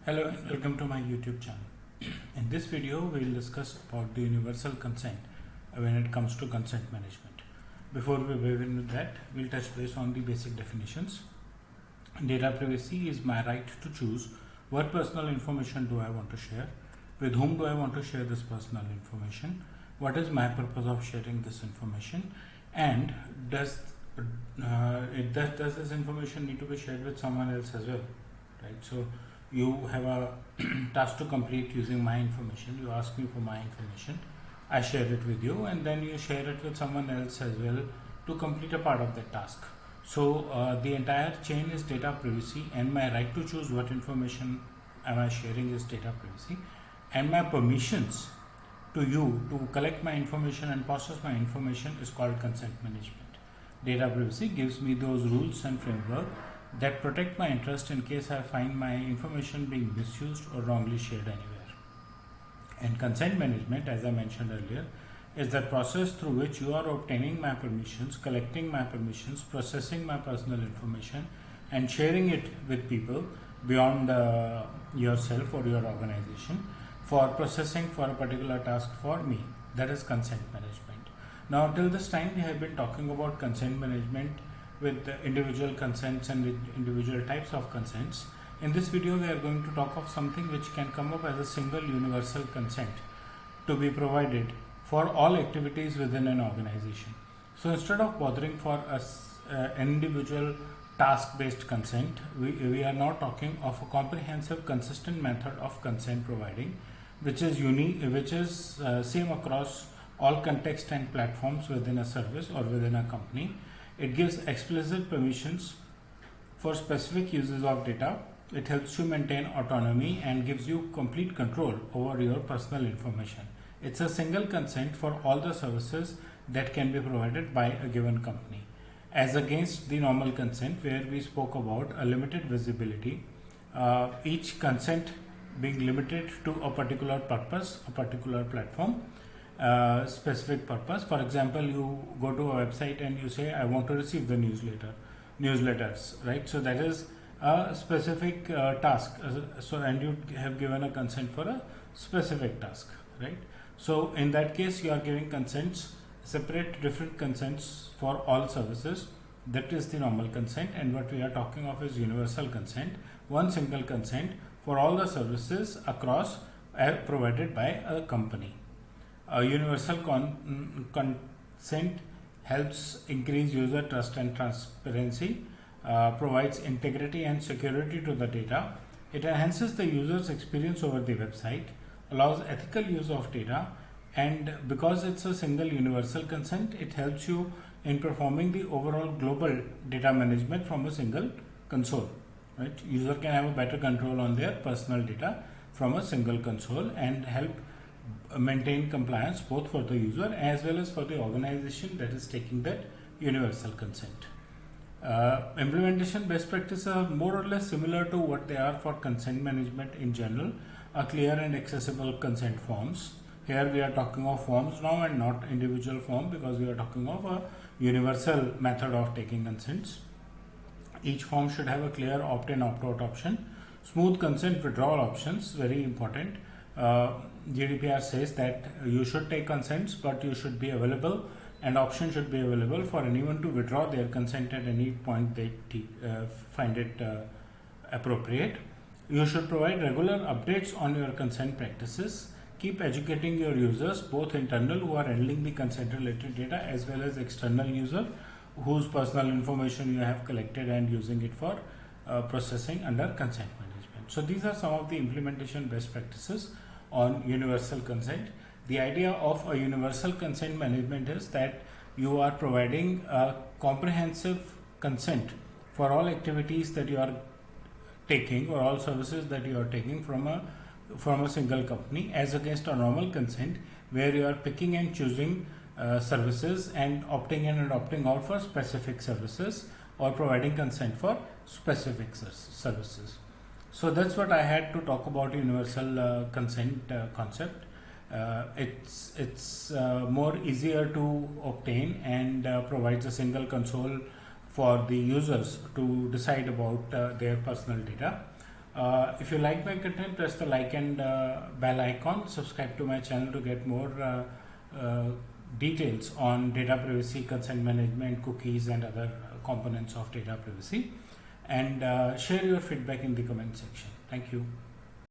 Hello and welcome to my YouTube channel. In this video, we will discuss about the universal consent when it comes to consent management. Before we begin with that, we'll touch base on the basic definitions. Data privacy is my right to choose what personal information do I want to share, with whom do I want to share this personal information, what is my purpose of sharing this information, and does this information need to be shared with someone else as well, right? So you have a task to complete using my information. You ask me for my information, I share it with you, and then you share it with someone else as well to complete a part of that task. So the entire chain is data privacy, and my right to choose what information am I sharing is data privacy, and my permissions to you to collect my information and process my information is called consent management. Data privacy gives me those rules and framework that protect my interest in case I find my information being misused or wrongly shared anywhere. And consent management, as I mentioned earlier, is the process through which you are obtaining my permissions, collecting my permissions, processing my personal information, and sharing it with people beyond yourself or your organization for processing for a particular task for me. That is consent management. Now, till this time, we have been talking about consent management with the individual consents and with individual types of consents. In this video, we are going to talk of something which can come up as a single universal consent to be provided for all activities within an organization. So instead of bothering for an individual task-based consent, we are now talking of a comprehensive, consistent method of consent providing, which is same across all context and platforms within a service or within a company. It gives explicit permissions for specific uses of data. It helps you maintain autonomy and gives you complete control over your personal information. It's a single consent for all the services that can be provided by a given company, as against the normal consent where we spoke about a limited visibility, each consent being limited to a particular purpose, a particular platform, specific purpose. For example, you go to a website and you say, I want to receive the newsletters, right? So that is a specific task. And you have given a consent for a specific task, right? So in that case, you are giving consents, separate different consents for all services. That is the normal consent, and what we are talking of is universal consent, one single consent for all the services across provided by a company. A universal consent helps increase user trust and transparency, provides integrity and security to the data. It enhances the user's experience over the website, allows ethical use of data, and because it's a single universal consent, it helps you in performing the overall global data management from a single console. Right? User can have a better control on their personal data from a single console and help maintain compliance both for the user as well as for the organization that is taking that universal consent. Implementation best practices are more or less similar to what they are for consent management in general, a clear and accessible consent forms. Here we are talking of forms now and not individual form, because we are talking of a universal method of taking consents. Each form should have a clear opt-in, opt-out option. Smooth consent withdrawal options, very important. GDPR says that you should take consents, but you should be available, and option should be available for anyone to withdraw their consent at any point they find it appropriate. You should provide regular updates on your consent practices. Keep educating your users, both internal who are handling the consent related data as well as external user whose personal information you have collected and using it for processing under consent management. So these are some of the implementation best practices on universal consent. The idea of a universal consent management is that you are providing a comprehensive consent for all activities that you are taking or all services that you are taking from a single company, as against a normal consent where you are picking and choosing services and opting in and opting out for specific services or providing consent for specific services. So that's what I had to talk about universal consent concept. It's more easier to obtain and provides a single console for the users to decide about their personal data. If you like my content, press the like and bell icon. Subscribe to my channel to get more details on data privacy, consent management, cookies, and other components of data privacy. And share your feedback in the comment section. Thank you.